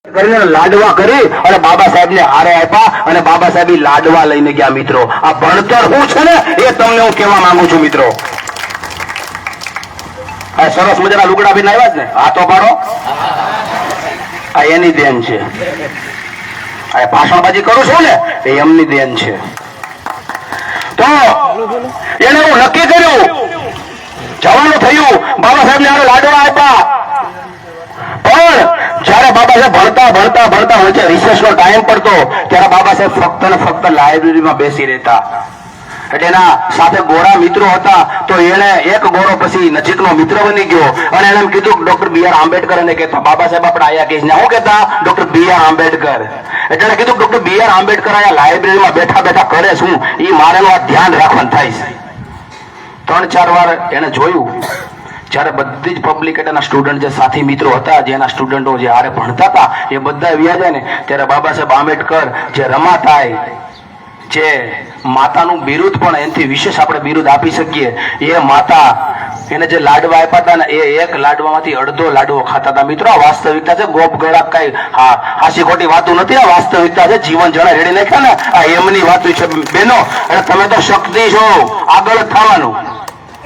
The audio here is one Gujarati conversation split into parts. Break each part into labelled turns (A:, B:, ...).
A: કરીને લાડવા કરી અને બાબા સાહેબ ને હારે આપ્યા અને બાબા સાહેબ લાડવા લઈને ગયા. મિત્રો, આ ભણતર શું છે ને એ તમને હું કહેવા માંગુ છું. મિત્રો, આ સરસ મજાના લુગડા બી આવ્યા જ ને, હાથો પાડો, આ એની દેન છે. આ ભાષણબાજી કરું છું ને એ એમની દેન છે. તો એને હું નક્કી કર્યું, જવાનું થયું, બાબા સાહેબ ને લાડવા આપ્યા. પણ જયારે બાબા સાહેબ ભણતા વચ્ચે રિસેસ નો ટાઈમ પડતો ત્યારે બાબા સાહેબ ફક્ત ને ફક્ત લાઇબ્રેરીમાં બેસી રહેતા. એટલે એના સાથે ગોરા મિત્રો હતા. તો એને એક ગોરો પછી નજીકનો મિત્ર બની ગયો અને એને એમ કીધું ડોક્ટર B.R. આંબેડકર એને કહેતા, બાબા સાહેબ આપણે આયા કહીશ ને, હું કહેતા ડોક્ટર B.R. આંબેડકર. એટલે એને કીધું ડોક્ટર B.R. આંબેડકર આયા લાઇબ્રેરીમાં બેઠા કરે શું, એ મારે આ ધ્યાન રાખવાનું થાય છે. 3-4 વાર એને જોયું. જયારે બધી જ પબ્લિક એના સ્ટુડન્ટ જે સાથી મિત્રો હતા, જેના સ્ટુડન્ટો જે હારે ભણતા હતા, એ બધા વ્યા જાય ને ત્યારે બાબા સાહેબ આંબેડકર જે રમાતાય, જે માતાનું બિરુદ પણ એનાથી વિશેષ આપણે બિરુદ આપી શકીએ, એ માતા એને જે લાડવા આપ્યા હતા ને એ એક લાડવામાંથી અડધો લાડવો ખાતા હતા. મિત્રો, આ વાસ્તવિકતા છે. ગોપ ગળા કઈ હાસી ખોટી વાતો નથી. આ વાસ્તવિકતા છે. જીવન જણા રેડી નાખ્યા ને આ એમની વાતો છે બેનો. અને તમે તો શક્તિ છો, આગળ જ થવાનું,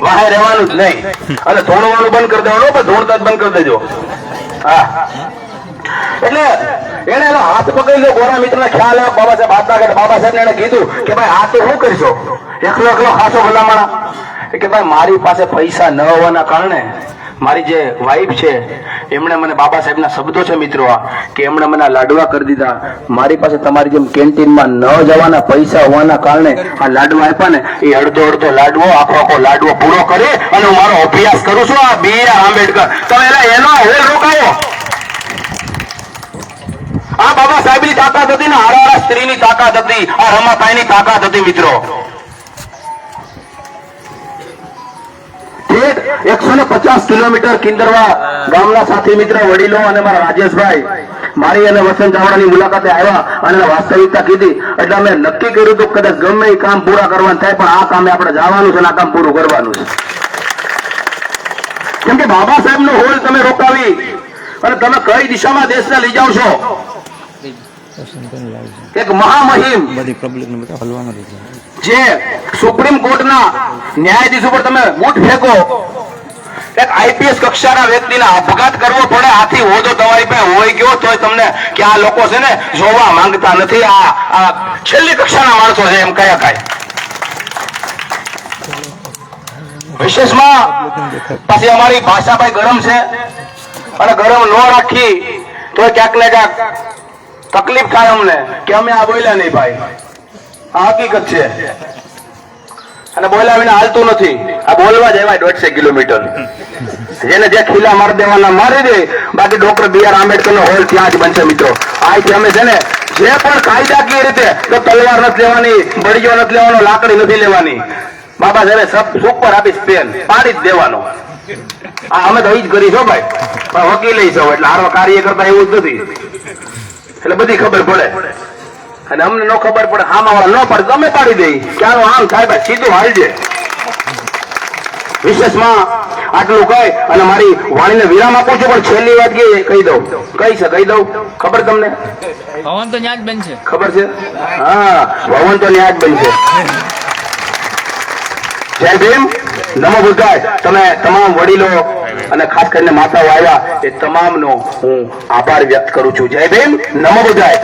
A: વાહે રહેવાનું જ નહીં. અને ધોણવાનું બંધ કરી દેવાનું, પણ ધોણતા જ બંધ કરી દેજો. હા, એટલે એને એનો હાથ પકડી લો. ગોરા મિત્ર ને ખ્યાલ આવ્યો બાબા સાહેબ હાથ નાખે. બાબા સાહેબ ને એને કીધું કે ભાઈ આ તો શું કરશો, એકલો ખાસો ભલામણા. કે ભાઈ મારી પાસે પૈસા ન હોવાના કારણે મારી જે વાઈફ છે એમણે મને, બાબા સાહેબના શબ્દો છે મિત્રો આ, કે એમણે મને લાડવા કરી દીધા. મારી પાસે તમારી જેમ કેન્ટીનમાં ન જવાના પૈસા હોવાના કારણે આ લાડવા આપ્યા ને, એ અડધો લાડવો આખો લાડવો પૂરો કરી અને હું મારો અભ્યાસ કરું છું. આ B.R. આંબેડકર તો એનો હવે રોકાયો. આ બાબા સાહેબની તાકાત હતી ને હારા સ્ત્રીની તાકાત હતી, આ રમાતાઈની તાકાત હતી. મિત્રો, 150 કિલોમીટર કિંદરવા ગામના સાથી મિત્ર વડીલો અને મારા રાજેશભાઈ મારી અને વસંત ચાવડાની મુલાકાતે આવ્યા અને વાસ્તવિકતા કીધી. એટલે અમે નક્કી કર્યું હતું કદાચ ગમે એ કામ પૂરા કરવાનું થાય પણ આ કામે આપણે જવાનું છે અને આ કામ પૂરું કરવાનું છે. કેમ કે બાબા સાહેબ નો હોલ તમે રોકાવી અને તમે કઈ દિશામાં દેશને લઈ જાવ છો. એક મહામહિમ જે સુપ્રીમ કોર્ટના ન્યાયાધીશ ઉપર તમે બૂટ ફેંકો, એક IPS કક્ષાના વ્યક્તિને આપઘાત કરવો પડે, આથી હોદો તમારી પાસે હોય ગયો તોય તમને કે આ લોકો છે ને જોવા માંગતા નથી, આ છેલ્લી કક્ષાના માણસો છે એમ કયા કાય. વિશેષમાં પછી અમારી ભાષા ભાઈ ગરમ છે અને ગરમ ન રાખી તો ક્યાંક ને ક્યાંક તકલીફ થાય અમને કે અમે આ બોલ્યા નહીં. ભાઈ, આ હકીકત છે અને બોલ્યા વિના હાલતું નથી. આ બોલવા જ એવા 150 કિલોમીટર, જેને જે ખીલા મારી દેવાના મારી દે. બાકી ડોક્ટર B.R. આંબેડકર નો હોલ ત્યાં જ બનશે. મિત્રો, અહીંથી અમે છે ને જે પણ કાયદાકીય રીતે તો તલવાર નથી લેવાની, બળીઓ નથી લેવાનો, લાકડી નથી લેવાની. બાબા સાહેબે સબ સુપર આપીશ, પેન પાડી જ દેવાનો. અમે તો એ જ કરીશું ભાઈ, પણ વકીલ છો એટલે હારો કાર્ય કરતા એવું જ નથી. એટલે બધી ખબર પડે અને અમને ન ખબર પડે, આમાં વાળા ન પડે તમે પાડી દઈ કે આનું આમ થાય ભાઈ, સીધું હાલજે. વિશેષમાં આટલું કહી અને મારી વાણીને વિરામ આપું છું. પણ છેલ્લી વાત કહી દઉં ખબર તમને?
B: ભવન તો ન્યાજ બનશે,
A: ખબર છે? હા, ભવન તો ન્યાજ બનશે. જય ભીમ, નમો બુદ્ધાય. તમે તમામ વડીલો અને ખાસ કરીને માતાઓ આવ્યા એ તમામનો હું આભાર વ્યક્ત કરું છું. જય ભીમ, નમો બુદ્ધાય.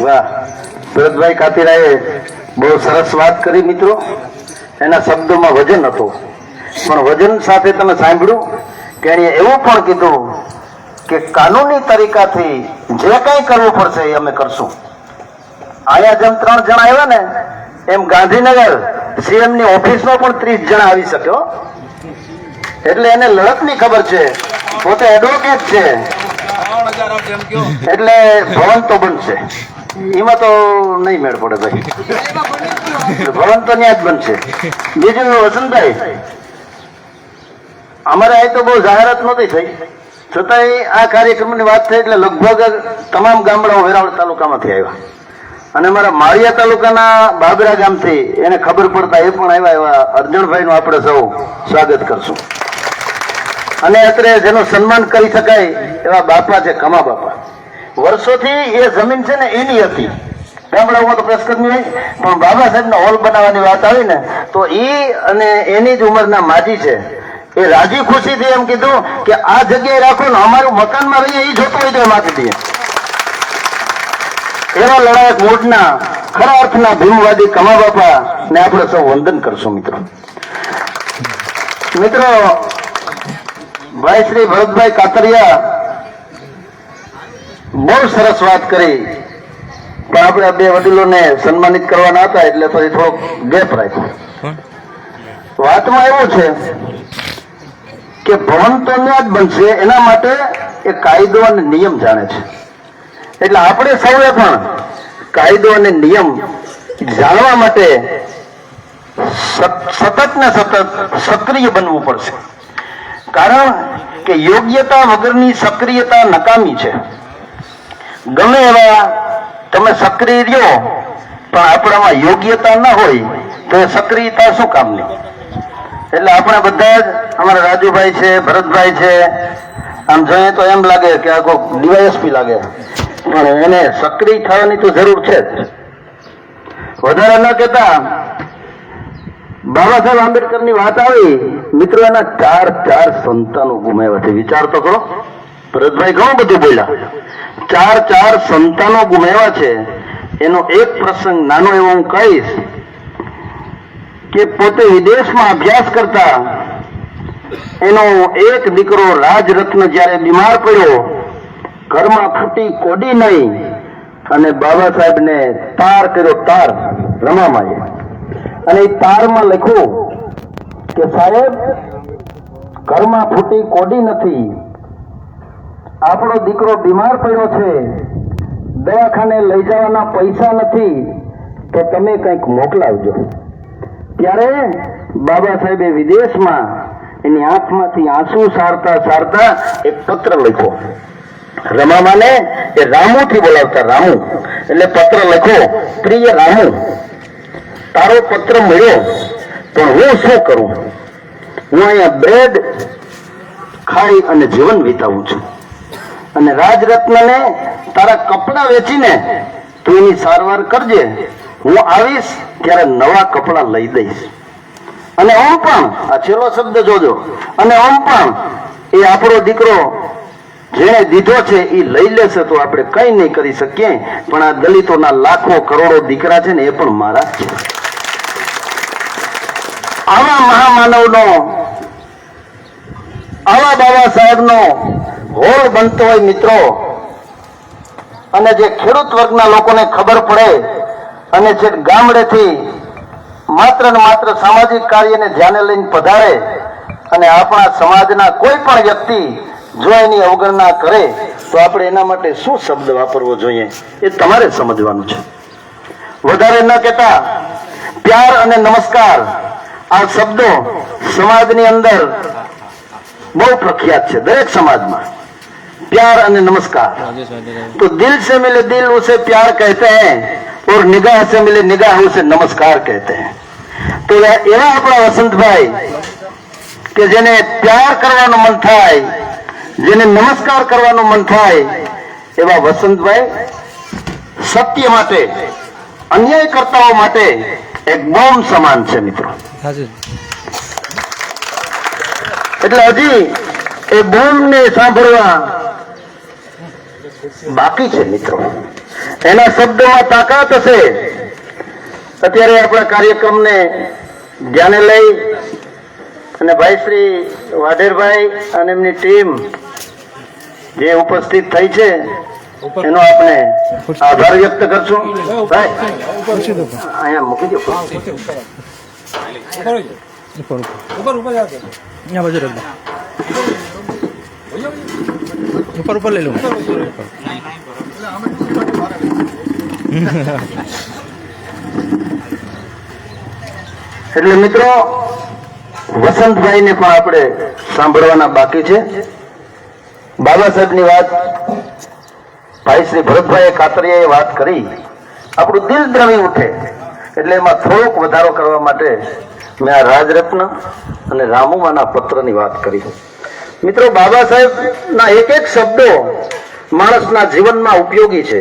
A: વાહ, સુરતભાઈ કાતીરાએ બહુ સરસ વાત કરી. મિત્રો, એના શબ્દોમાં વજન હતું, પણ વજન સાથે તમે સાંભળ્યું કે એને એવું પણ કીધું કે કાનૂની તરીકાથી જે કંઈ કરવું પડશે એ અમે કરશું. અહીંયા જેમ 3 જણા આવ્યા ને એમ ગાંધીનગર CM ની ઓફિસમાં પણ 30 જણા આવી શક્યો. એટલે એને લડતની ખબર છે, પોતે એડવોકેટ છે. એટલે ભવન તો બનશે, એમાં તો નહીં મેળ પડે ભાઈ. ભવન તો ત્યાં જ બનશે. બીજું વસંતભાઈ, અમારે અહીં તો બહુ જાહેરાત નહોતી થઈ, છતાંય આ કાર્યક્રમની વાત થઈ એટલે લગભગ તમામ ગામડાઓ વેરાવળ તાલુકામાંથી આવ્યા. અને મારા માળિયા તાલુકાના બાબરા ગામથી એને ખબર પડતા એ પણ આવ્યા. એવા અર્જણભાઈ નું આપણે સૌ સ્વાગત કરશું.
C: અને અત્યારે જેનું સન્માન કરી શકાય એવા બાપા છે, ખમા બાપા. વર્ષોથી એ જમીન છે ને એની હતી, ગામડાઓમાં તો પ્રશ્ન નહીં, પણ બાબા સાહેબનો હોલ બનાવવાની વાત આવી ને તો એ અને એની જ ઉંમરના માજી છે, એ રાજી ખુશીથી એમ કીધું કે આ જગ્યાએ રાખો ને અમારું મકાનમાં રહીએ, એ જોતું હોય તો એમ આપી દઈએ. એવા લડાયક મૂળના ખરા અર્થના ભીમવાદી કમા બાપા ને આપણે સૌ વંદન કરશું મિત્રો. મિત્રો ભાઈ શ્રી ભરતભાઈ કાતરિયા બહુ સરસ વાત કરી, પણ આપણે બે વડીલોને સન્માનિત કરવાના હતા એટલે પછી થોડોક ગેપ રાખ્યો. વાતમાં એવું છે કે ભવન તો ન્યા જ બનશે, એના માટે એ કાયદો અને નિયમ જાણે છે. એટલે આપણે સૌએ પણ કાયદો અને નિયમ જાણવા માટે સતત ને સતત સક્રિય બનવું પડશે. કારણ કે યોગ્યતા વગરની સક્રિયતા નકામી છે. ગમે એવા તમે સક્રિય રહ્યો પણ આપણામાં યોગ્યતા ના હોય તો એ સક્રિયતા શું કામની? એટલે આપણે બધા જ અમારા રાજુભાઈ છે, ભરતભાઈ છે, આમ જોઈએ તો એમ લાગે કે આ કોઈ ડીવાયએસપી લાગે, પણ એને સક્રિય થવાની તો જરૂર છે જ. વધારે ન કહેતા બાબા સાહેબ આંબેડકર ની વાત આવી મિત્રો, એના ચાર સંતાનો ગુમાવ્યા છે. વિચાર તો કરો, ભરતભાઈ ઘણું બધું બોલ્યા, ચાર સંતાનો ગુમાવ્યા છે. એનો એક પ્રસંગ નાનો એવો હું કહીશ કે પોતે વિદેશમાં અભ્યાસ કરતા એનો એક દીકરો રાજરત્ન જયારે બીમાર પડ્યો, ઘરમાં ફૂટી કોડી નહીં, અને બાબા સાહેબને તાર કર્યો, તાર રમામાં, અને એ તારમાં લખ્યું કે સાહેબ ઘરમાં ફૂટી કોડી નથી, આપણો દીકરો બીમાર પડ્યો છે, દવાખાને લઈ જવાના પૈસા નથી, તો તમે કંઈક મોકલાવજો. ત્યારે બાબા સાહેબે વિદેશમાં એની આંખમાંથી આંસુ સારતા એક પત્ર લખ્યો. રમામાને એ રામુથી બોલાવતા, રામુ એટલે પત્ર લખ્યો, પ્રિય રામુ, તારો પત્ર મળ્યો, પણ હું શું કરું? હું અહીંયા બ્રેડ ખાઈ અને જીવન વિતાવું છું, અને રાજરત્નને તારા કપડા વેચીને તું એની સારવાર કરજે, હું આવીશ ત્યારે નવા કપડા લઈ દઈશ. અને ઓમ પણ, આ છેલ્લો શબ્દ જોજો, અને ઓમ પણ એ આપણો દીકરો જેને દીધો છે એ લઈ લેશે તો આપણે કઈ નહીં કરી શકીએ, પણ આ દલિતોના લાખો કરોડો દીકરા છે ને એ પણ મારા છે. આવા મહામાનવનો, આવા બાબા સાહેબનો હોલ બનતો હોય મિત્રો, અને જે ખેડૂત વર્ગના લોકોને ખબર પડે અને જે ગામડેથી માત્ર ને માત્ર સામાજિક કાર્યને ધ્યાને લઈને પધારે, અને આપણા સમાજના કોઈ પણ વ્યક્તિ જો એની અવગણના કરે તો આપણે એના માટે શું શબ્દ વાપરવો જોઈએ એ તમારે સમજવાનું છે. વધારે ન કહેતા પ્યાર અને નમસ્કાર આ શબ્દો સમાજની અંદર બહુ પ્રખ્યાત છે, દરેક સમાજમાં प्यार અને નમસ્કાર. तो दिल से मिले दिल उसे प्यार कहते हैं, और निगाह से मिले निगाह उसे नमस्कार कहते हैं. तो એવા આપણા વસંતભાઈ કે જેને પ્યાર કરવાનું મન થાય, જેને નમસ્કાર કરવાનું મન થાય, એવા વસંતભાઈ સત્ય માટે, અન્યાયકર્તાઓ માટે એક બોમ્બ સમાન છે મિત્રો. એટલે હજી એ બોમ્બ ને સાંભળવા બાકી છે મિત્રો. એના શબ્દોમાં તાકાત હશે. અત્યારે આપણા કાર્યક્રમને ધ્યાને લઈ અને ભાઈ શ્રી વાઢેરભાઈ અને એમની ટીમ જે ઉપસ્થિત થઈ છે એનો આપણે આભાર વ્યક્ત કરશું. ભાઈ અહીંયા મૂકી દો.
B: ऊपर ले लो.
C: એટલે મિત્રો વસંતભાઈ ને પણ આપણે સાંભળવાના બાકી છે. બાબા સાહેબ ની વાત ભાઈ શ્રી ભરતભાઈ કાતરિયાએ વાત કરી, આપણું દિલ દ્રવી ઉઠે. એટલે એમાં થોડોક વધારો કરવા માટે મેં આ રાજરત્ન અને રામુમાના પત્રની વાત કરી. મિત્રો, બાબા સાહેબ ના એક એક શબ્દો માણસના જીવનમાં ઉપયોગી છે,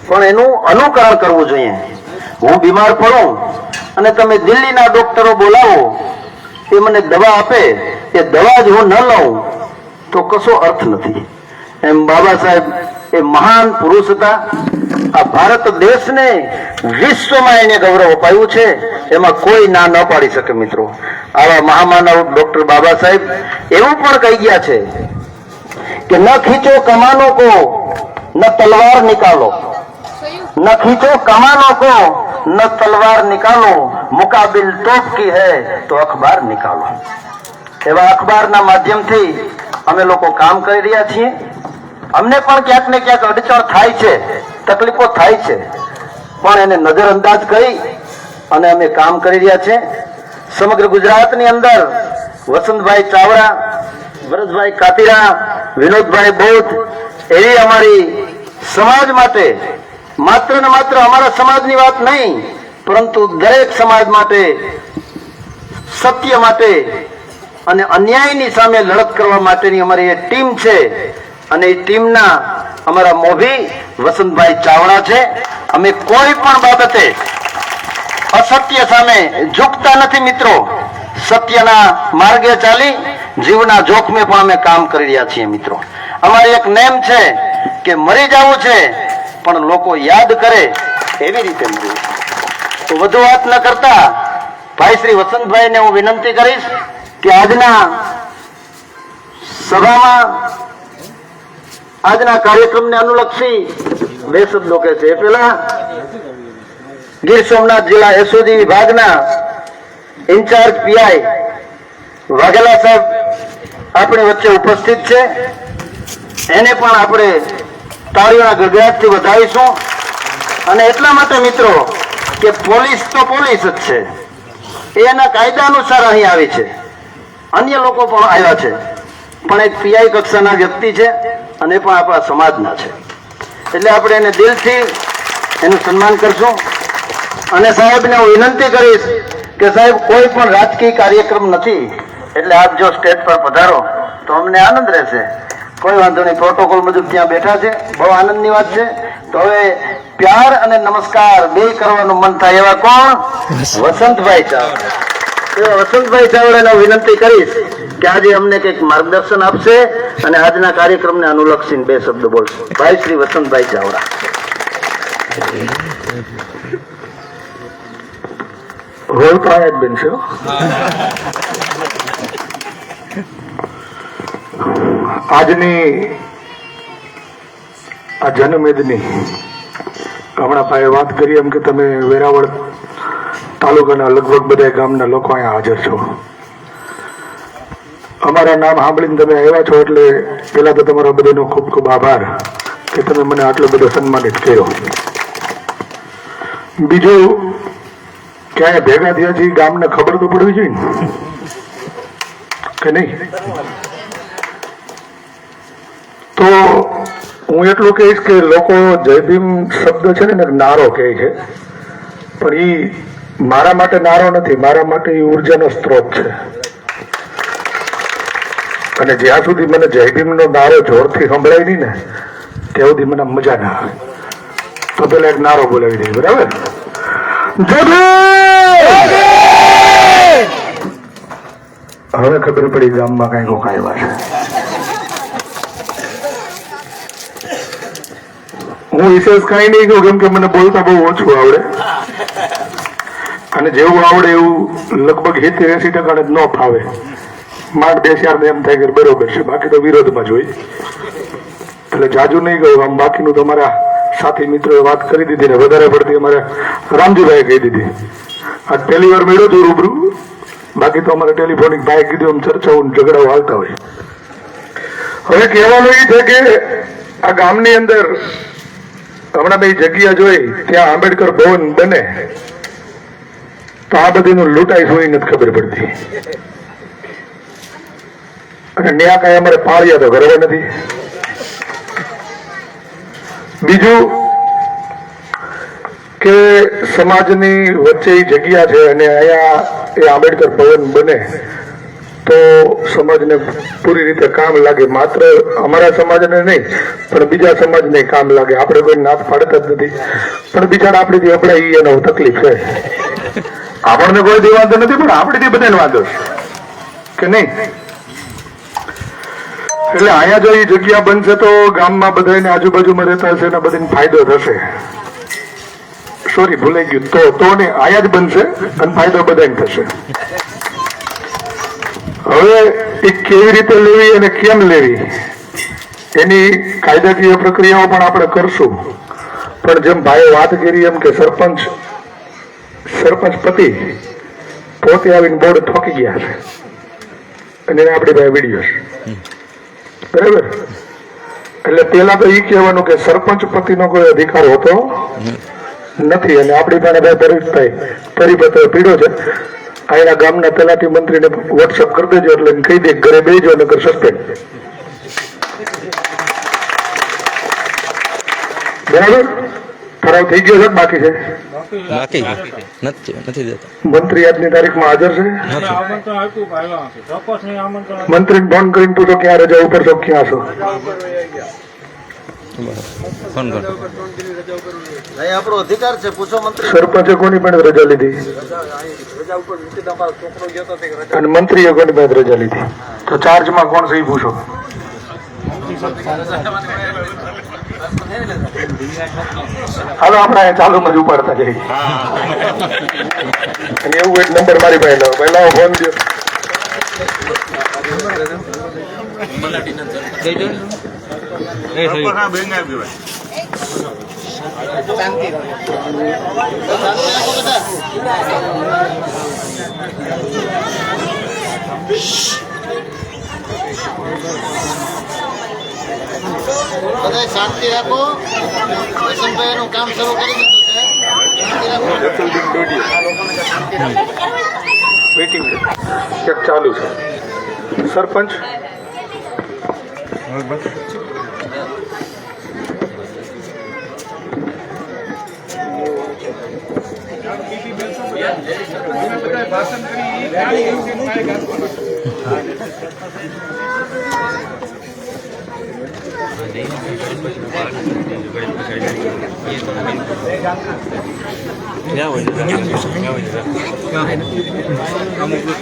C: પણ એનું અનુકરણ કરવું જોઈએ. હું બીમાર પડું અને તમે દિલ્હીના ડોક્ટરો બોલાવો, એ મને દવા આપે, એ દવા જ હું ન લઉં તો કશો અર્થ નથી. એમ બાબા સાહેબ એ મહાન પુરુષ હતા. આ ભારત દેશને વિશ્વમાં એને ગૌરવ અપાયું છે, એમાં કોઈ ના ન પાડી શકે. મિત્રો, આવા મહામાનવ ડોક્ટર બાબા સાહેબ એવું પણ કહી ગયા છે કે ન ખીંચો કમાનો કો ન તલવાર નિકાલો, ન ખીંચો કમાનો કો ન તલવાર નિકાલો, મુકાબિલ તોપ કી હૈ તો અખબાર નિકાલો. એવા અખબારના માધ્યમથી અમે લોકો કામ કરી રહ્યા છીએ. અમને પણ ક્યાંક ને ક્યાંક અડચણ થાય છે, તકલીફો થાય છે, પણ એને નજરઅંદાજ કરી અને અમે કામ કરી રહ્યા છે. સમગ્ર ગુજરાતની અંદર વસંતભાઈ ચાવડા, વરસભાઈ કાતિરા, વિનોદભાઈ બોધ એવી અમારી સમાજ માટે, માત્ર ને માત્ર અમારા સમાજની વાત નહીં, પરંતુ દરેક સમાજ માટે, સત્ય માટે અને અન્યાયની સામે લડત કરવા માટેની અમારી એ ટીમ છે. અને એ ટીમના અમારા મોભી વસંતભાઈ ચાવડા છે. અમે કોઈ પણ બાબતે અસત્ય સામે ઝૂકતા નથી. મિત્રો, સત્યના માર્ગે ચાલી જીવના જોખમે પણ અમે કામ કરી રહ્યા છીએ. મિત્રો, અમારી એક નેમ છે કે મરી જવું છે પણ લોકો યાદ કરે એવી રીતે મરવું. તો વધુ વાત ન કરતા ભાઈ શ્રી વસંતભાઈને હું વિનંતી કરીશ કે આજના સભામાં, આજના કાર્યક્રમને અનુલક્ષી બે શબ્દો કહે છે. એ પહેલા ગીર સોમનાથ જિલ્લા એસઓજી વિભાગના ઇન્ચાર્જ પીઆઈ વાઘેલા સાહેબ આપણી વચ્ચે ઉપસ્થિત છે. એને પણ આપણે તાળીઓના ગડગડાટથી વધાવીશું. અને એટલા માટે મિત્રો કે પોલીસ તો પોલીસ જ છે, એના કાયદા અનુસાર અહીં આવી છે. અન્ય લોકો પણ આવ્યા છે, પણ એક પીઆઈ કક્ષાના વ્યક્તિ છે અને પણ આપણા સમાજના છે, એટલે આપણે એને દિલથી એનું સન્માન કરશું. અને સાહેબને હું વિનંતી કરીશ કે સાહેબ કોઈ પણ રાજકીય કાર્યક્રમ નથી, એટલે આપ જો સ્ટેજ પર પધારો તો અમને આનંદ રહેશે. કોઈ વાંધો નહીં, પ્રોટોકોલ મુજબ ત્યાં બેઠા છે, બહુ આનંદની વાત છે. તો હવે પ્યાર અને નમસ્કાર બે કરવાનું મન થાય એવા કોણ? વસંતભાઈ ચાવડા. એવા વસંતભાઈ ચાવડાને હું વિનંતી કરીશ કે આજે અમને કંઈક માર્ગદર્શન આપશે અને આજના કાર્યક્રમને અનુલક્ષીને બે શબ્દ બોલશે. ભાઈ શ્રી વસંતભાઈ ચાવડા. રોલ તો આયા જ બનશે.
D: આજની આ જનમેદની હમણાં ભાઈ વાત કરી એમ કે તમે વેરાવળ તાલુકાના લગભગ બધા ગામના લોકો અહીંયા હાજર છો. અમારા નામ સાંભળીને તમે આવ્યા છો એટલે પેલા તો તમારો બધાનો ખૂબ ખૂબ આભાર કે તમે મને આટલો બધો સન્માનિત કર્યો. બીજું, ક્યાંય ભેગા થયા છે ગામને ખબર તો પડવી જોઈએ ને કે નહીં? તો હું એટલું કહીશ કે લોકો જય ભીમ શબ્દ છે ને નારો કહે છે, પણ એ મારા માટે નારો નથી, મારા માટે એ ઉર્જાનો સ્ત્રોત છે. અને જ્યાં સુધી મને જય ભીમનો નારો જોરથી સંભળાય નહીં ને ત્યાં સુધી મને મજા ના આવે. તો પેલા એક નારો બોલાવી દઈએ, બરાબર? જય ભીમ! હવે ખબર પડી ગામમાં કઈ લોકો આવ્યા છે. હું વિશેષ કઈ નહીં કહું, કેમ કે મને બોલતા બહુ ઓછું આવડે, અને જેવું આવડે એવું લગભગ 70-80% જ ન ફાવે. માંડ બે ચાર ને એમ થાય કે બરોબર છે, બાકી તો વિરોધમાં જ હોય. એટલે જાજુ નહીં કહું આમ. બાકીનું તમારા સાથી મિત્રોએ વાત કરી દીધી ને વધારે પડતી અમારે રામજીભાઈ કહી દીધી. આ પહેલી વાર મળ્યો છું રૂબરૂ, બાકી તો અમારે ટેલિફોનિક ભાઈ કીધું એમ ચર્ચાઓ ઝઘડાઓ હાલતા હોય. હવે કહેવાનું એ છે કે આ ગામની અંદર હમણાં બે જગ્યા જોઈ, ત્યાં આંબેડકર ભવન બને તો આ બધીનું લૂંટાઈ જોઈ નથી ખબર પડતી. અને ન્યા કઈ અમારે પાળ્યા તો ગરવા નથી. બીજું કે સમાજની વચ્ચે જગ્યા છે અને અહીંયા એ આંબેડકર ભવન બને તો સમાજને પૂરી રીતે કામ લાગે. માત્ર અમારા સમાજને નહીં પણ બીજા સમાજને કામ લાગે. આપણે કોઈ નાત પાડતા જ નથી, પણ બિચારા આપણીથી અપડાઈ એનો તકલીફ છે. આપણને કોઈ દી વાંધો નથી, પણ આપણીથી બધાને વાંધો છે કે નહીં. એટલે અહીંયા જો એ જગ્યા બનશે તો ગામમાં બધાને આજુબાજુમાં રહેતા હશે એને બધાને ફાયદો થશે. સોરી, ભૂલાઈ ગયું. તો ને અહીંયા જ બનશે અને ફાયદો બધાને થશે. હવે એ કેવી રીતે લેવી અને કેમ લેવી એની કાયદાકીય પ્રક્રિયાઓ પણ આપણે કરશું. પણ જેમ ભાઈએ વાત કરી એમ કે સરપંચ પતિ પોતે આવીને બોર્ડ ઠોકી ગયા છે અને એને આપણી પાસે વિડીયો છે, બરાબર. એટલે પેલા તો એ કહેવાનું કે સરપંચ પતિનો કોઈ અધિકાર હોતો નથી. અને આપણી પાસે પરિપત્ર પીડ્યો છે. અહીંના ગામના તલાટી મંત્રીને વોટ્સઅપ કરી દેજો એટલે કહી દે ઘરે બેજો નકર સસ્પેન્ડ. બરાબર. ઠરાવ થઈ ગયો છે, બાકી છે?
B: નથી દેતા.
D: મંત્રી આજની તારીખમાં હાજર છે? મંત્રીને ફોન કરીને પૂછો ક્યાં રજા ઉપર છો, ક્યાં છો?
B: ફોન કરો.
E: આપણો અધિકાર છે, પૂછો મંત્રી.
D: સરપંચે કોની પણ રજા લીધી અને મંત્રીએ કોની પણ રજા લીધી? તો ચાર્જમાં કોણ સહી પૂછો? હાલો આપણે અહીંયા ચાલુમાં જ ઉપાડતા જઈએ. અને એવું એક નંબર મારી પાસે લાવો, ભાઈ લાવો ફોન દો.
E: બધા શાંતિ રાખો. વસંતભાઈ નું કામ શરૂ કરી દીધું છે.
D: વેટિંગ ચેક ચાલુ છે. સરપંચ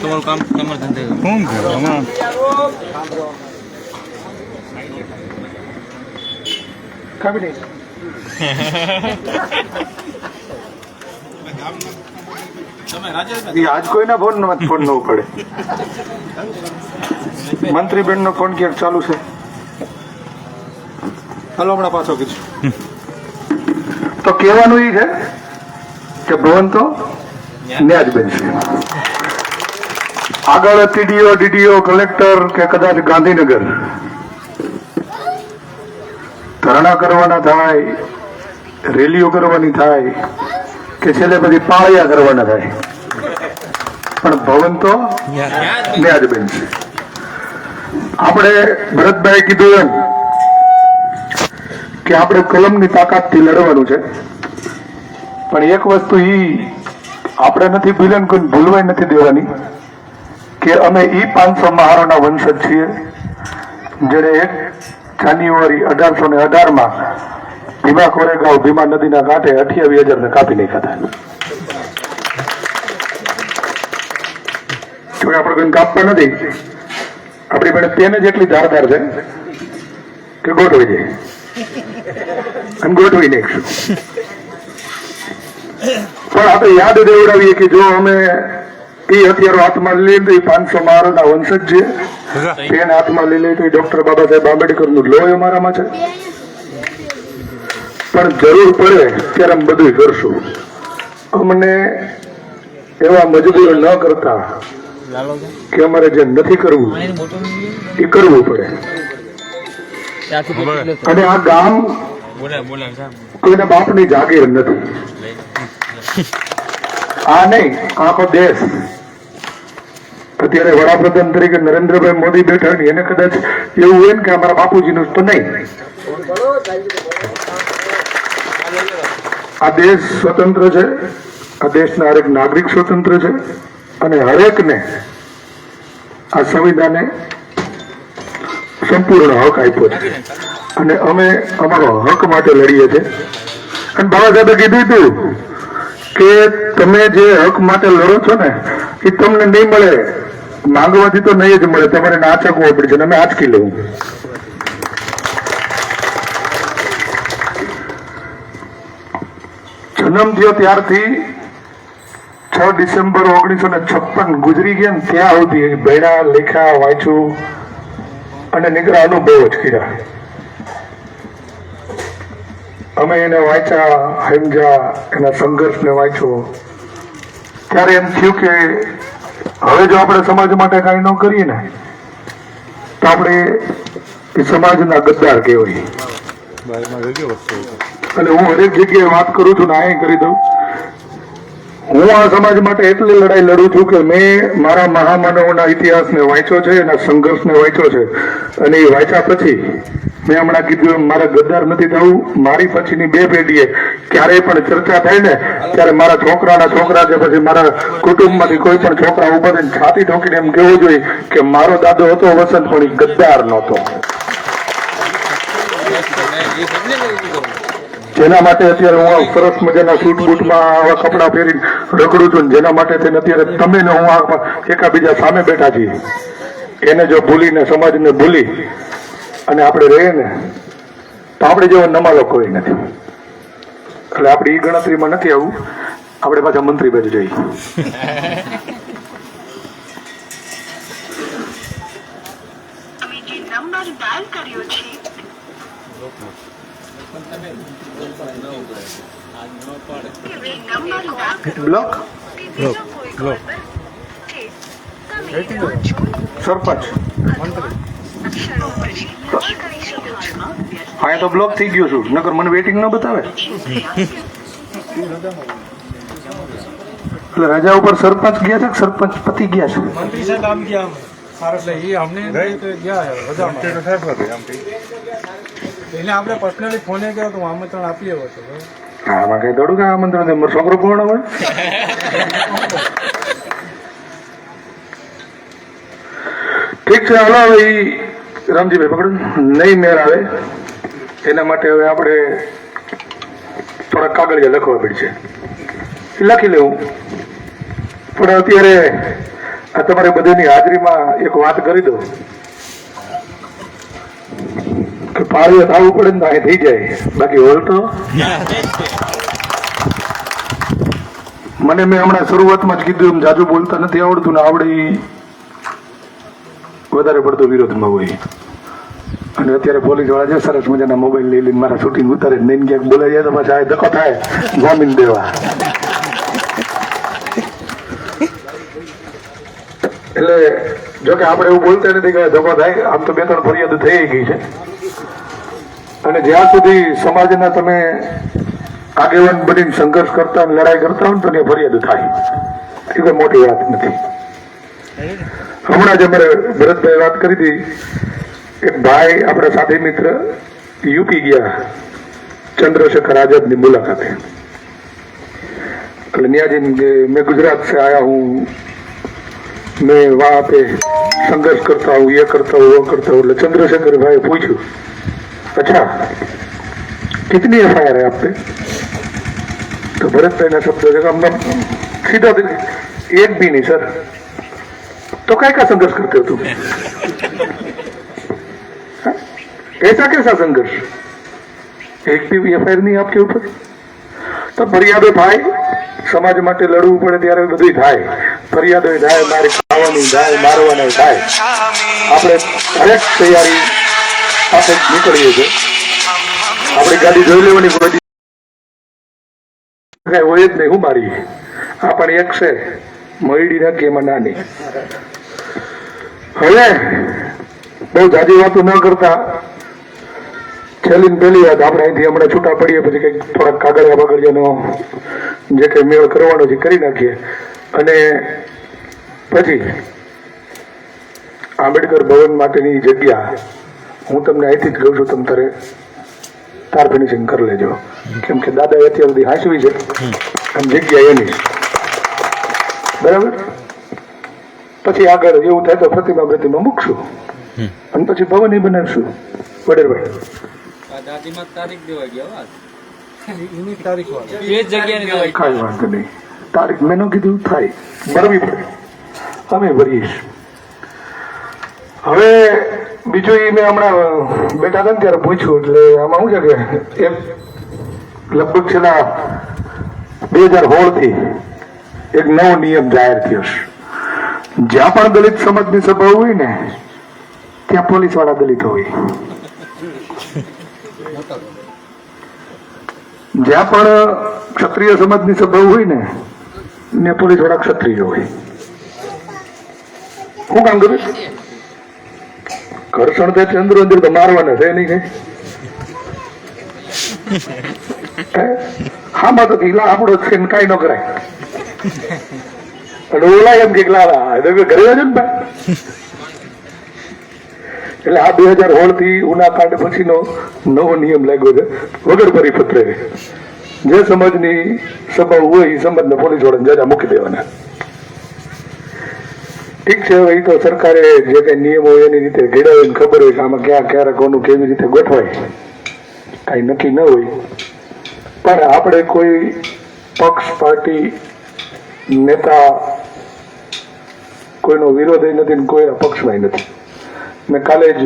B: તમારું કામ તમારે ધંધે શું કરો હમણાં
D: કાપી નહીં. આજ કોઈના ફોન ન પડે. મંત્રીબેન નો ફોન ક્યાંક ચાલુ છે? હાલો હમણાં પાછો કીધું. તો કહેવાનું એ છે કે ભવન તો ન્યાજ બનશે. આગળ ટીડીઓ ડીડીઓ કલેક્ટર કે કદાચ ગાંધીનગર ધરણા કરવાના થાય, રેલીઓ કરવાની થાય કે છેલ્લે બધી પાળિયા કરવાના થાય, પણ ભવન તો ન્યાજ બનશે. આપણે ભરતભાઈ કીધું એમ કે આપણે કલમની તાકાતથી લડવાનું છે. પણ એક વસ્તુ આપણે નથી ભૂલન કોઈ ભૂલવાય નથી દેવાની કે અમે 500 મહારાણા વંશજ છીએ જેને 1 જાન્યુઆરી 1818 ભીમા કોરેગાંવ ભીમા નદીના કાંઠે 28,000 ને કાપી નાખ્યા હતા. આપણે કોઈ કાપવા નથી. આપણી પાસે તેને જેટલી ધારદાર છે કે ગોઠવી દે અને ગોઠવી નાખશું. પણ આપણે યાદ દેવડાવીએ કે જો અમે એ હથિયારો હાથમાં લઈ તો 500 મહારાણા વંશજ છે, તેને હાથમાં લઈ લઈએ તો ડોક્ટર બાબા સાહેબ આંબેડકર નું લોહી અમારામાં છે. પણ જરૂર પડે ત્યારે અમે બધું કરશું. અમને એવા મજબૂર ન કરતા કે અમારે જે નથી કરવું એ કરવું પડે. અને આ ગામ કોઈના બાપની જાગીર નથી. આ નહીં, આખો દેશ. અત્યારે વડાપ્રધાન તરીકે નરેન્દ્રભાઈ મોદી બેઠા ને એને કદાચ એવું હોય ને કે અમારા બાપુજીનું તો નહીં. આ દેશ સ્વતંત્ર છે, આ દેશના હરેક નાગરિક સ્વતંત્ર છે અને હરેકને આ સંવિધાને સંપૂર્ણ હક આપ્યો છે અને અમે અમારો હક માટે લડીએ છીએ. અને બાબા સાહેબે કીધું હતું કે તમે જે હક માટે લડો છો ને એ તમને નહીં મળે, માંગવાથી તો નહીં જ મળે, તમારે આચકવો પડશે. અને અમે આચકી લેવું. જન્મ થયો ત્યારથી 6 ડિસેમ્બર 1956 ગુજરી ગયા ને ત્યાં સુધી ભણ્યા, લખ્યા, વાંચ્યું અને નીકળ્યા અનુભવ જ કર્યા. અમે એને વાંચ્યા, સમજ્યા, એના સંઘર્ષને વાંચ્યો ત્યારે એમ થયું કે હવે જો આપણે સમાજ માટે કાંઈ ન કરીએ ને તો આપણે એ સમાજના ગદ્દાર કહેવાય. અને હું હરેક જગ્યાએ વાત કરું છું ને આ કરી દઉં, હું આ સમાજ માટે એટલી લડાઈ લડું છું કે મેં મારા મહામાનવોના ઇતિહાસને વાંચ્યો છે, એના સંઘર્ષને વાંચ્યો છે. અને એ વાંચ્યા પછી મેં હમણાં કીધું એમ મારે ગદ્દાર નથી થવું. મારી પછીની 2 પેઢીએ ક્યારેય પણ ચર્ચા થાય ને ત્યારે મારા છોકરાના છોકરા કે પછી મારા કુટુંબમાંથી કોઈ પણ છોકરા ઉભા થઈને છાતી ઠોકીને એમ કહેવું જોઈએ કે મારો દાદો હતો વસંત પણ એ ગદ્દાર નહોતો. જેના માટે અત્યારે હું આ સરસ મજાના સૂટ બૂટમાં આવા કપડાં પહેરીને રખડું છું ને જેના માટે થઈને અત્યારે તમે ને હું એકાબીજા સામે બેઠા છીએ, એને જો ભૂલીને સમાજને ભૂલી અને આપણે રહીએ ને તો આપણે જેવો નમાલો કોઈ નથી. એટલે આપણે એ ગણતરીમાં નથી આવું, આપણે પાછા મંત્રી બાજુ જઈએ.
F: તમે જે નંબર ડાયલ કર્યો છે
D: બ્લોક સરપંચ હા તો બ્લોક થઈ ગયો છું, નકર મને વેટિંગ ન બતાવે. એટલે રજા ઉપર સરપંચ ગયા છે, સરપંચ પતિ ગયા છે.
B: મંત્રી સાહેબ આમ ગયા એટલે એ અમને ગયા રજામાં. એને આપણે પર્સનલી ફોને કર્યો તો આમંત્રણ આપીએ હતો.
D: હા આમાં કઈ દોડું કે આમંત્રણ દે, મારો છોકરો કોણ હોય. ઠીક છે, હાલો હવે ઈ રામજીભાઈ પકડો, નહીં મેળ આવે એના માટે હવે આપણે થોડા કાગળિયા લખવા પડશે. લખી લેવું. પણ અત્યારે આ તમારે બધાની હાજરીમાં એક વાત કરી દઉં કે પાળીએ થવું પડે ને અહીં થઈ જાય, બાકી હોલ તો મને મેં હમણાં શરૂઆતમાં જ કીધું એમ જાજુ બોલતા નથી આવડતું ને આવડે ઈ વધારે પડતો વિરોધમાં હોય. અને અત્યારે પોલીસ વાળા છે સરસ મજાના મોબાઈલ લઈ લઈને મારા શૂટિંગ ઉતારે નહીં ક્યાંક બોલાઈ જાય તો પાછા આ ધક્કો થાય જામીન દેવા. એટલે જોકે આપણે એવું બોલતા નથી કે ધક્કો થાય, આમ તો 2-3 ફરિયાદ થઈ ગઈ છે. અને જ્યાં સુધી સમાજના તમે આગેવાન બનીને સંઘર્ષ કરતા લડાઈ કરતા હોય ને તો ત્યાં ફરિયાદ થાય, એ કોઈ મોટી વાત નથી. હમણાં જ અમારે ભરતભાઈ વાત કરી હતી, એક ભાઈ આપણા સાથી મિત્ર યુપી ગયા ચંદ્રશેખર આઝાદની મુલાકાતે. એટલે ત્યાં જઈને મેં ગુજરાત से आया हूँ, मैं वहाँ पे संघर्ष करता हूँ, ये करता हूँ, वो करता हूँ. એટલે ચંદ્રશેખર ભાઈ પૂછ્યું, अच्छा कितनी एफआईआर है आप पे? तो भरत ने शब्द हमने सीधा एक भी नहीं सर. तो काय का संघर्ष करते हो तुम? ऐसा कैसा संघर्ष? एक भी एफआईआर नहीं आपके ऊपर. તો ફરિયાદો થાય, સમાજ માટે લડવું પડે ત્યારે બધું થાય, ફરિયાદો થાય, મારે ખાવાનું થાય, મારવાનું થાય. આપણે હરેક તૈયારી સાથે નીકળીએ છીએ. આપણી ગાડી જોઈ લેવાની કોઈ કઈ હોય જ નહીં. હું મારી આ પણ એક છે મળી રાખી એમાં નાની. હવે બહુ જાજી વાતો ન કરતા છેલ્લી પહેલી વાત આપણે અહીંથી હમણાં છૂટા પડીએ પછી કંઈક થોડાક કાગળિયા બગડિયાનો જે કંઈ મેળ કરવાનો છે કરી નાખીએ. અને પછી આંબેડકર ભવન માટેની જગ્યા હું તમને અહીંથી જ કહું છું, તમે તારે તાર ફિનિશિંગ કરી લેજો, કેમ કે દાદા અત્યાર સુધી હાંસવી છે અને જગ્યા એની બરાબર. પછી આગળ એવું થાય તો પ્રતિમા મૂકશું અને પછી ભવન બનાવશું. વડેરભાઈ
B: દાદીમાં તારીખ દેવા ગયા એની તારીખ એ જગ્યાની દેવા
D: કાંઈ વાંધો નહીં. તારીખ મેં ન કીધું થાય ભરવી પડે, અમે ભરીશ. હવે બીજું એ મેં હમણાં બેઠા હતા ને ત્યારે પૂછ્યું, એટલે આમાં શું છે કે એક લગભગ છેલ્લા 2016 થી એક નવો નિયમ જાહેર થયો છે. જ્યાં પણ દલિત સમાજની સભા હોય ને ત્યાં પોલીસ વાળા દલિત હોય, જ્યાં પણ ક્ષત્રિય સમાજની સભા હોય ને પોલીસ વાળા ક્ષત્રિય હોય. શું કામ કરું? ઘર્ષણ થાય ચંદ્ર અંદર તો મારવાના છે નહીં કઈ. હા માં તો કીલા આપણો છે ને કઈ ન કરાય. અને ઓલા એમ કે ઘરે જજો ને ભાઈ. એટલે આ 2016 થી ઉનાકાંડ પછીનો નવો નિયમ લાગ્યો છે વગર પરિપત્રે. જે સમાજની સભા હોય એ સમાજને પોલીસ વાળાને જજા મૂકી દેવાના. ઠીક છે, હવે એ તો સરકારે જે કઈ નિયમ હોય એની રીતે ઘેડાવીને ખબર હોય કે આમાં ક્યાં ક્યારે કોનું કેવી રીતે ગોઠવાય, કઈ નક્કી ન હોય. પણ આપણે કોઈ પક્ષ પાર્ટી નેતા કોઈનો વિરોધ નથી ને કોઈના પક્ષમાં નથી. મેં કાલે જ,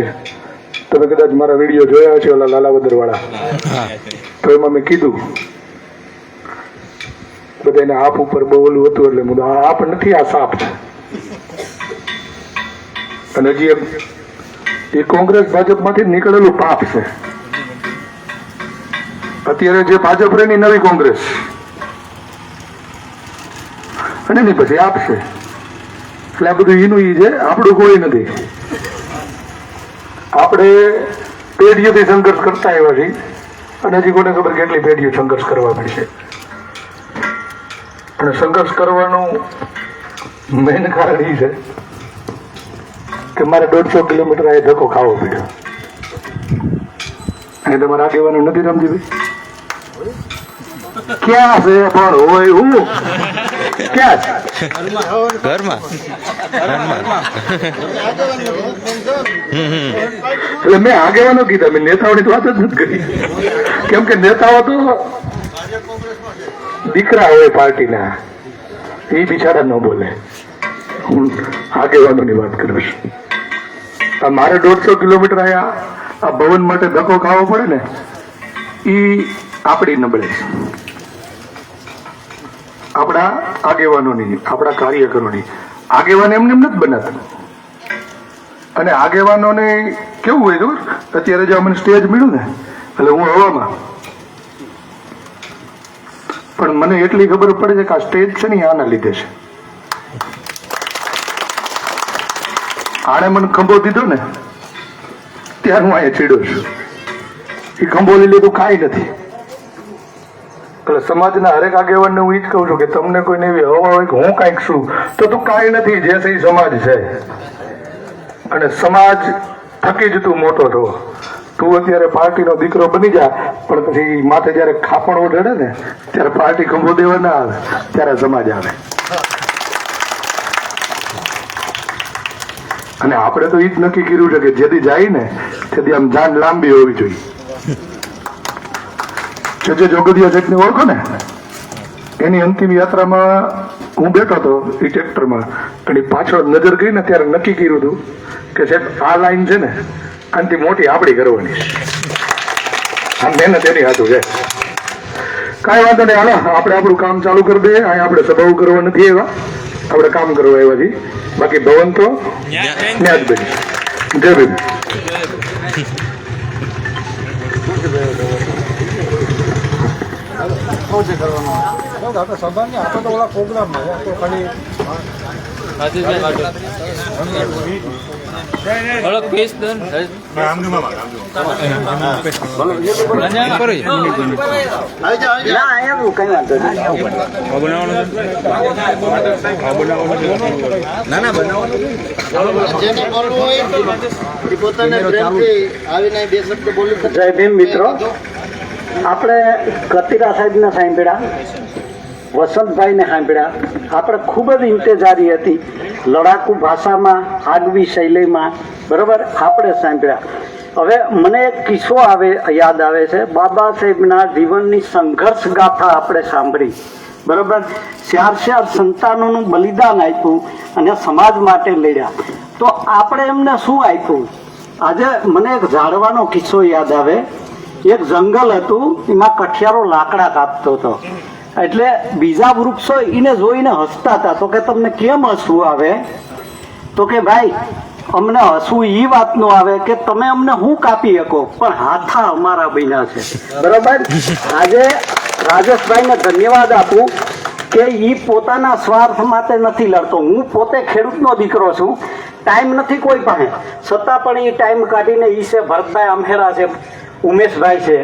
D: તમે કદાચ મારા વિડીયો જોયા છે ઓલા લાલાવદર વાળા, તો એમાં મેં કીધું બધાને આપ ઉપર બહુ ઓલું હતું, એટલે હું આપ નથી આ સાપ છે. અને હજી એ કોંગ્રેસ ભાજપમાંથી નીકળેલું પાપ છે. અત્યારે જે ભાજપ રેની નવી કોંગ્રેસ અને એની પછી આપશે. એટલે આ બધું એનું ઈ છે, આપણું કોઈ નથી. આપણે પેઢીઓથી સંઘર્ષ કરતા આવ્યા છીએ અને હજી કોને ખબર કેટલી પેઢીઓ સંઘર્ષ કરવા પડશે. અને સંઘર્ષ કરવાનું મેન કારણ એ છે કે મારે 150 કિલોમીટર આ ધક્કો ખાવો પડ્યો. અને તમારા આગેવાનો નથી રમજીભાઈ? ક્યાં છે પણ હોય હું ક્યાં છે?
B: ઘરમાં
D: એટલે મેં આગેવાનો કીધા, મેં નેતાઓની તો વાત જ નથી કરી. કેમ કે નેતાઓ તો દીકરા હોય પાર્ટીના, એ બિચારા ન બોલે. હું આગેવાનોની વાત કરું છું. મારે 150 કિલોમીટર આયા આ ભવન માટે ધક્કો ખાવો પડે ને, એ આપણી નબળે છે, આપણા આગેવાનોની, આપણા કાર્યકરોની. આગેવાન એમને એમ નથી બનાતા. અને આગેવાનોને કેવું હોય ખબર? અત્યારે જો મને સ્ટેજ મળ્યું ને એટલે હું હવામાં, પણ મને એટલી ખબર પડે છે કે આ સ્ટેજ છે ને આના લીધે છે. આણે મને ખંભો દીધો ને ત્યારે હું અહીંયા ચીડો છું. એ ખંભો લઈ લીધું કાંઈ નથી. એટલે સમાજના હરેક આગેવાનને હું એ જ કહું છું કે તમને કોઈને એવી હવા હોય કે હું કાંઈક છું, તો તું કાંઈ નથી, જે છે એ સમાજ છે. અને સમાજ થકી જ તું મોટો થો. તું અત્યારે પાર્ટીનો દીકરો બની જા, પણ પછી માથે જયારે ખાપણ ઓઢે ને ત્યારે પાર્ટી ખંભો દેવા ના આવે, ત્યારે સમાજ આવે. અને આપણે તો એ જ નક્કી કર્યું છે કે જેથી જાય ને તેથી આમ જાન લાંબી હોવી જોઈએ. જે જોગદિયા જેટલી ઓળખો ને, એની અંતિમ યાત્રામાં હું બેઠો હતો એ ટ્રેક્ટરમાં, અને પાછળ નજર ગઈ ને ત્યારે નક્કી કર્યું હતું કે સાહેબ આ લાઈન છે ને આનાથી મોટી આપણી કરવાની. આ મહેનત એની હાથું છે. કાંઈ વાંધો નહીં, હાલો આપણે આપણું કામ ચાલુ કરી દઈએ. અહીંયા આપણે સભાઓ કરવા નથી આવ્યા, આપણે કામ કરવા આવ્યા છીએ. બાકી ભવન તો ન્યા જ બની. જય ભીમ.
E: જેને બોલવું હોય એ પોતાને પ્રેમથી આવીને બે શબ્દ બોલી શકે.
G: જય ભીમ મિત્રો. આપણે કતિરા સાહેબને સાંભળ્યા, વસંતભાઈને સાંભળ્યા. આપણે ખૂબ જ ઇંતજારી હતી લડાકુ ભાષામાં, આગવી શૈલીમાં, બરાબર આપણે સાંભળ્યા. હવે મને એક કિસ્સો યાદ આવે છે. બાબા સાહેબના જીવનની સંઘર્ષ ગાથા આપણે સાંભળી, બરાબર. 4 સંતાનોનું બલિદાન આપ્યું અને સમાજ માટે લડ્યા. તો આપણે એમને શું આપ્યું? આજે મને એક ઝાડવાનો કિસ્સો યાદ આવે. એક જંગલ હતું, એમાં કઠિયારો લાકડા કાપતો હતો. એટલે બીજા વૃક્ષો એને જોઈને હસતા હતા. તો કે તમને કેમ હસવું આવે? તો કે ભાઈ અમને હસવું એ વાતનું આવે કે તમે અમને શું કાપી શકો, પણ હાથા અમારા બન્યા છે, બરાબર. આજે રાજેશભાઈને ધન્યવાદ આપું કે એ પોતાના સ્વાર્થ માટે નથી લડતો. હું પોતે ખેડૂતનો દીકરો છું, ટાઈમ નથી કોઈ પાસે, છતાં પણ એ ટાઈમ કાઢીને એ છે ભરતભાઈ આમહેરા છે, ઉમેશભાઈ છે,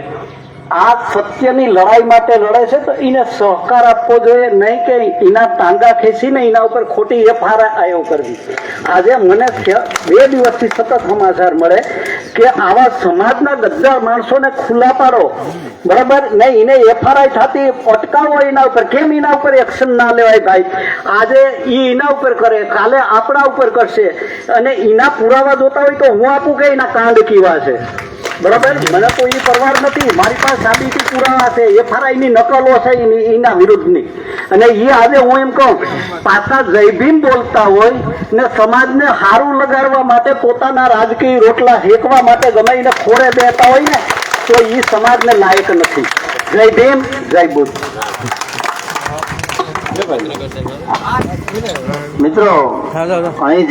G: આ સત્યની લડાઈ માટે લડે છે. તો એને સહકાર આપવો જોઈએ, નહીં કે એના ટાંગા ખેંચીને એના ઉપર ખોટી FIR કરવી. આજે મને 2 દિવસથી સતત સમાચાર મળે કે આવા સમાજના ગદ્દાર માણસોને ખુલ્લા પાડો, બરાબર. નહીં એને FIR થતી અટકાવો એના ઉપર. કેમ એના ઉપર એક્શન ના લેવાય ભાઈ? આજે એના ઉપર કરે, કાલે આપણા ઉપર કરશે, અને એના પુરાવા જોતા હોય તો હું આપું કે એના કાંડ કેવા છે, બરાબર. મને તો એ પરવાર નથી, મારી પાસે સાબિતી પુરાવા છે, FIR ની નકલો છે એના વિરુદ્ધની. અને એ આજે હું એમ કહું, પાછા જય ભીમ બોલતા હોય ને સમાજને સારું લગાડવા માટે, પોતાના રાજકીય રોટલા હેકવા માટે ગમે એને ખોળે બેઠા હોય ને, તો એ સમાજને લાયક નથી. જય ભીમ, જય બુદ્ધ.
C: મિત્રો, અહીં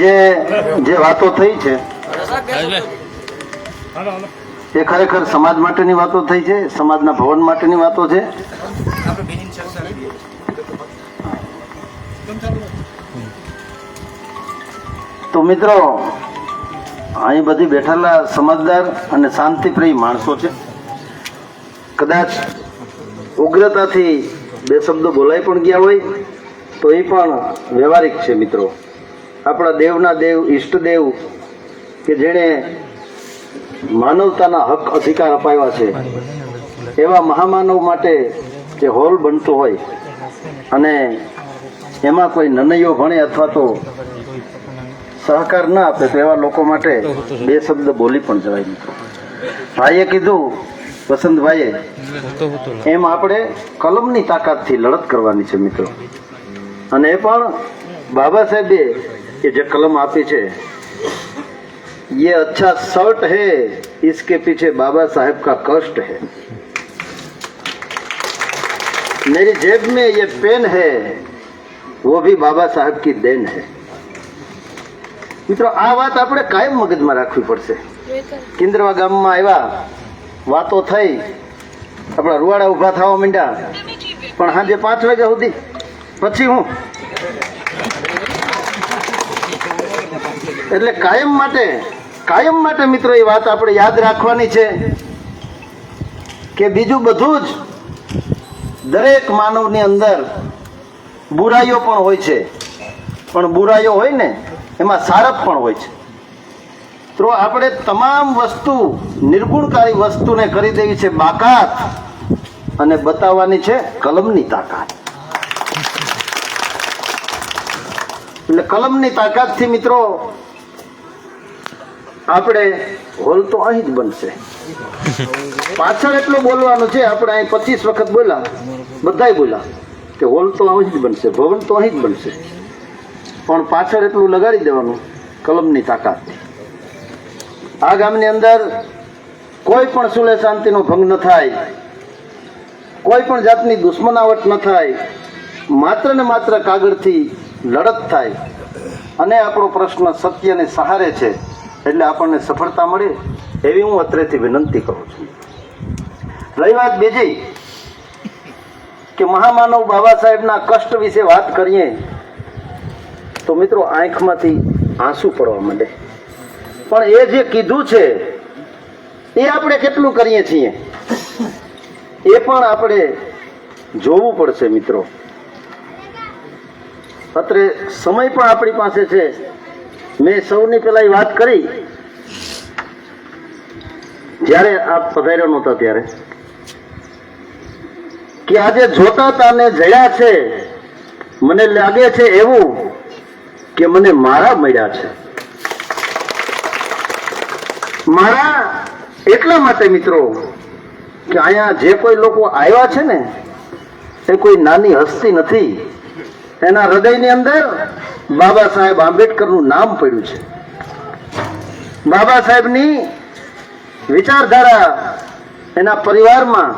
C: જે વાતો થઈ છે એ ખરેખર સમાજ માટેની વાતો થઈ છે, સમાજના ભવન માટેની વાતો છે. તો મિત્રો, અહીં બધી બેઠેલા સમજદાર અને શાંતિપ્રિય માણસો છે. કદાચ ઉગ્રતાથી 2 શબ્દો બોલાઈ પણ ગયા હોય તો એ પણ વ્યવહારિક છે. મિત્રો, આપણા દેવના દેવ, ઈષ્ટદેવ કે જેણે માનવતાના હક અધિકાર અપાવ્યા છે, એવા મહામાનવ માટે જે હોલ બનતો હોય અને એમાં કોઈ નનૈયો ભણે અથવા તો સહકાર ના આપે તો એવા લોકો માટે 2 શબ્દ બોલી પણ જવાય. મિત્રો, ભાઈએ કીધું, વસંતભાઈએ, એમ આપણે કલમની તાકાતથી લડત કરવાની છે. મિત્રો, અને એ પણ બાબા સાહેબે કે જે કલમ આપી છે, ये अच्छा शर्ट है, इसके पीछे बाबा साहेब का कष्ट है. मेरी जेब में ये पेन है, वो भी बाबा साहेब की देन है. મિત્રો, આ વાત આપણે કાયમ મગજમાં રાખવી પડશે. કિન્દ્રવા ગામમાં આવ્યા, વાતો થઈ, આપણા રૂવાડા ઉભા થવા માંડ્યા, પણ સાંજે 5 વાગ્યા સુધી પછી હું એટલે કાયમ માટે મિત્રો એ વાત આપણે યાદ રાખવાની છે કે બીજું બધું જ દરેક માનવની અંદર બુરાઈઓ પણ હોય છે, પણ બુરાઈઓ હોય ને એમાં સારપ પણ હોય છે. તો આપણે તમામ વસ્તુ, નિર્ગુણકારી વસ્તુને કરી દેવી છે બાકાત, અને બતાવવાની છે કલમની તાકાત. એટલે કલમની તાકાતથી મિત્રો આપણે હોલ તો અહીં જ બનશે. પાછળ એટલું બોલવાનું છે, આપણે અહીં 25 વખત બોલ્યા, બધાય બોલ્યા કે હોલ તો અહીં જ બનશે, ભવન તો અહીં જ બનશે, પણ પાછળ એટલું લગાડી દેવાનું કલમની તાકાત. આ ગામની અંદર કોઈ પણ સુલે શાંતિનો ભંગ ન થાય, કોઈ પણ જાતની દુશ્મનાવટ ન થાય, માત્ર ને માત્ર કાગળથી લડત થાય, અને આપણો પ્રશ્ન સત્યને સહારે છે એટલે આપણને સફળતા મળે, એવી હું અત્રેથી વિનંતી કરું છું. રહી વાત બીજી કે મહામાનવ બાબા સાહેબના કષ્ટ વિશે વાત કરીએ તો મિત્રો આંખમાંથી આંસુ પડવા માંડે. પણ એ જે કીધું છે એ આપણે કેટલું કરીએ છીએ એ પણ આપણે જોવું પડશે. મિત્રો, અત્રે સમય પણ આપણી પાસે છે. મેં સૌની પહેલા એ વાત કરી જ્યારે આપ પધાર્યા નહોતા ત્યારે કે આજે જોતા હતા ને જયા છે, મને લાગે છે એવું કે મને મારા મળ્યા છે. મારા એટલા માટે મિત્રો કે અહીંયા જે કોઈ લોકો આવ્યા છે ને એ કોઈ નાની હસ્તી નથી. એના હૃદયની અંદર બાબા સાહેબ આંબેડકરનું નામ પડ્યું છે. બાબા સાહેબની વિચારધારા એના પરિવારમાં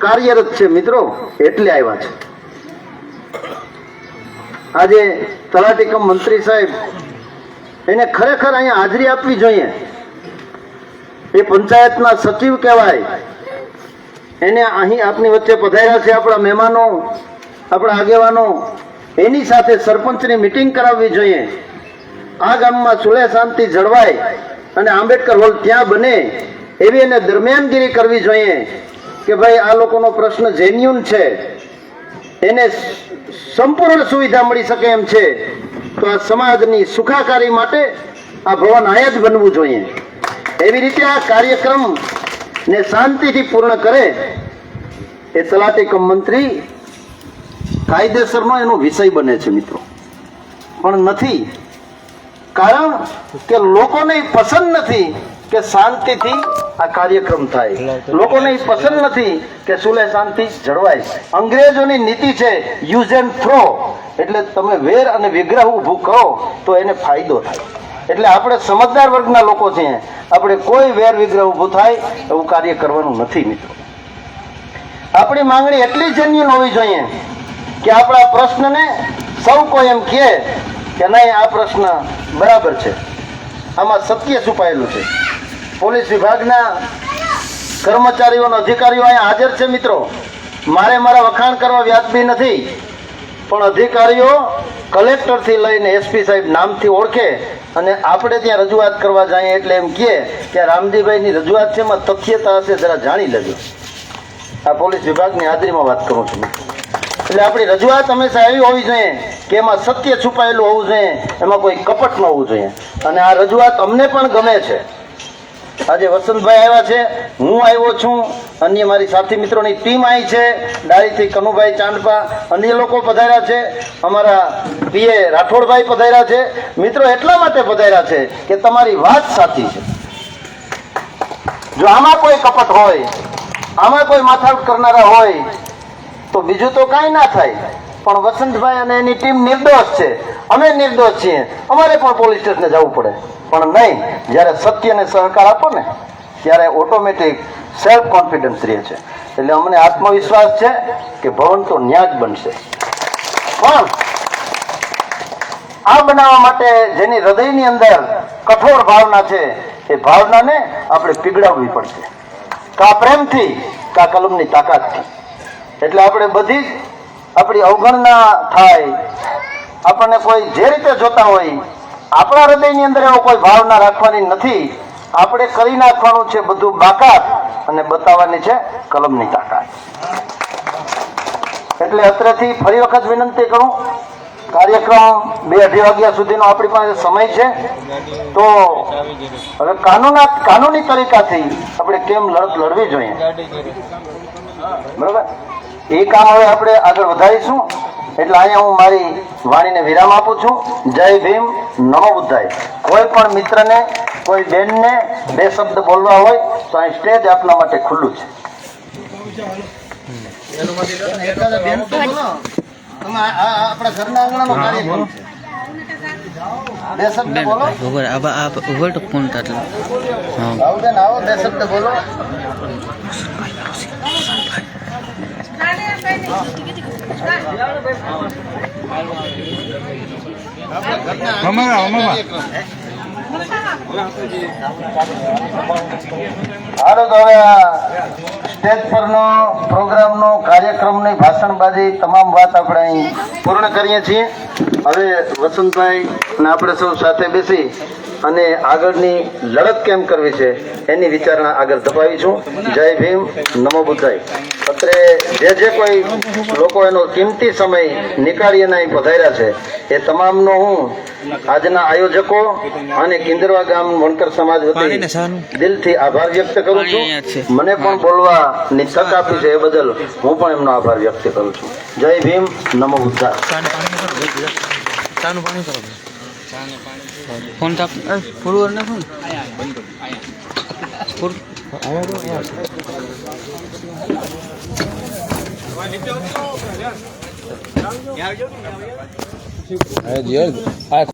C: કાર્યરત છે મિત્રો, એટલે આવ્યા છે. આજે તલાટી કમ મંત્રી સાહેબ એને ખરેખર અહીંયા હાજરી આપવી જોઈએ. એ પંચાયતના સચિવ કહેવાય. એને અહીં આપની વચ્ચે પધાર્યા છે આપણા મહેમાનો, આપણા આગેવાનો. એની સાથે સરપંચની મિટિંગ કરાવવી જોઈએ. આ ગામમાં સુલેહ શાંતિ જળવાય અને આંબેડકર હોલ ત્યાં બને એવી એને દરમિયાનગીરી કરવી જોઈએ કે ભાઈ આ લોકોનો પ્રશ્ન જેન્યુન છે, એને સંપૂર્ણ સુવિધા મળી શકે એમ છે. તો આ સમાજની સુખાકારી માટે આ ભવન અહીંયા જ બનવું જોઈએ. એવી રીતે આ કાર્યક્રમ ને શાંતિથી પૂર્ણ કરે એ તલાટી કમ મંત્રી કાયદેસરનો એનો વિષય બને છે મિત્રો, પણ નથી. કારણ કે લોકોને પસંદ નથી કે શાંતિથી આ કાર્યક્રમ થાય. લોકોને પસંદ નથી કે સુલે શાંતિ જળવાય. અંગ્રેજોની નીતિ છે યુઝ એન્ડ થ્રો, એટલે તમે વેર અને વિગ્રહ ઊભું કરો તો એને ફાયદો થાય. એટલે આપણે સમજદાર વર્ગના લોકો છીએ, આપણે કોઈ વેર વિગ્રહ ઊભું થાય એવું કાર્ય કરવાનું નથી મિત્રો. આપણી માંગણી એટલી જેન્યુન હોવી જોઈએ કે આપણા પ્રશ્નને સૌ કોઈ એમ કહે કે નહીં આ પ્રશ્ન બરાબર છે, આમાં સત્ય છુપાયેલું છે. પોલીસ વિભાગના કર્મચારીઓ અને અધિકારીઓ અહીંયા હાજર છે મિત્રો. મારે મારા વખાણ કરવા વ્યાજબી નથી, પણ અધિકારીઓ કલેક્ટરથી લઈને એસપી સાહેબ નામથી ઓળખે અને આપણે ત્યાં રજૂઆત કરવા જઈએ એટલે એમ કહે કે રામજીભાઈની રજૂઆત છે એમાં તથ્યતા હશે, જરા જાણી લેજો. આ પોલીસ વિભાગની હાજરીમાં વાત કરું છું. એટલે આપણી રજૂઆત હંમેશા એવી હોવી જોઈએ કે એમાં સત્ય છુપાયેલું હોવું જોઈએ, એમાં કોઈ કપટ ન હોવું જોઈએ. અને આ રજૂઆત અમને પણ ગમે છે. આજે વસંતભાઈ આવ્યા છે, હું આવ્યો છું, અન્ય મારી સાથી મિત્રોની ટીમ આવી છે, ડાળીથી કનુભાઈ ચાંદપા, અન્ય લોકો પધાર્યા છે, અમારા પીએ રાઠોડભાઈ પધાર્યા છે. મિત્રો એટલા માટે પધાર્યા છે કે તમારી વાત સાચી છે. જો આમાં કોઈ કપટ હોય, આમાં કોઈ માથાકૂટ કરનારા હોય તો બીજું તો કાંઈ ના થાય. પણ વસંતભાઈ અને એની ટીમ નિર્દોષ છે, અમે નિર્દોષ છીએ, અમારે પણ પોલીસ સ્ટેશને જવું પડે. પણ નહીં, જ્યારે સત્યને સહકાર આપો ને ત્યારે ઓટોમેટિક સેલ્ફ કોન્ફિડન્સ રહે છે. એટલે અમને આત્મવિશ્વાસ છે કે ભવન તો ન્યા જ બનશે. પણ આ બનાવવા માટે જેની હૃદયની અંદર કઠોર ભાવના છે એ ભાવનાને આપણે પીગળાવવી પડશે, કા પ્રેમથી કા કલમની તાકાતથી. એટલે આપણે બધી જ આપણી અવગણના થાય, આપણને કોઈ જે રીતે જોતા હોય, આપણા હૃદયની અંદર એવો કોઈ ભાવના રાખવાની નથી. આપણે કરી નાખવાનું છે બધું બાકાત અને બતાવવાની છે કલમની તાકાત. એટલે અત્રેથી ફરી વખત વિનંતી કરું, કાર્યક્રમ 2-2:30 વાગ્યા સુધીનો આપણી પાસે સમય છે. તો હવે કાનૂની તરીકાથી આપણે કેમ લડત લડવી જોઈએ, બરાબર, એ કામ હવે આપણે આગળ વધારીશું. એટલે અહીંયા હું મારી વાણીને વિરામ આપું છું. જય ભીમ, નમો બુદ્ધાય. કોઈ પણ મિત્રને, કોઈ બેનને 2 શબ્દ બોલવા હોય તો અહીં સ્ટેજ આપના માટે ખુલ્લું છે. બેન તો બોલો, આપણા ઘરના આંગણાનો કાર્યક્રમ છે. 2 શબ્દ બોલો. આવો બેન, આવો, 2 શબ્દ બોલો. હાલો તો હવે સ્ટેજ પરનો પ્રોગ્રામનો કાર્યક્રમની ભાષણબાજી તમામ વાત આપણે અહીં પૂર્ણ કરીએ છીએ. હવે વસંતભાઈ અને આપણે સૌ સાથે બેસી અને આગળની લડત કેમ કરવી છે એની વિચારણા આગળ ધપાવીશું. જય ભીમ, નમો બુદ્ધાય. અત્રે જે કોઈ લોકો એનો કિંમતી સમય નીકાળી અને અહીં પધાર્યા છે એ તમામનો હું આજના આયોજકો અને કિંદરવા ગામ વણકર સમાજ વતી દિલથી આભાર વ્યક્ત કરું છું. મને પણ બોલવાની તક આપી છે એ બદલ હું પણ એમનો આભાર વ્યક્ત કરું છું. જય ભીમ, નમો બુદ્ધાય.
B: ચાનું પાણી કરો ફોન કાપ ફોરવર્ડ નાખો ને ફોર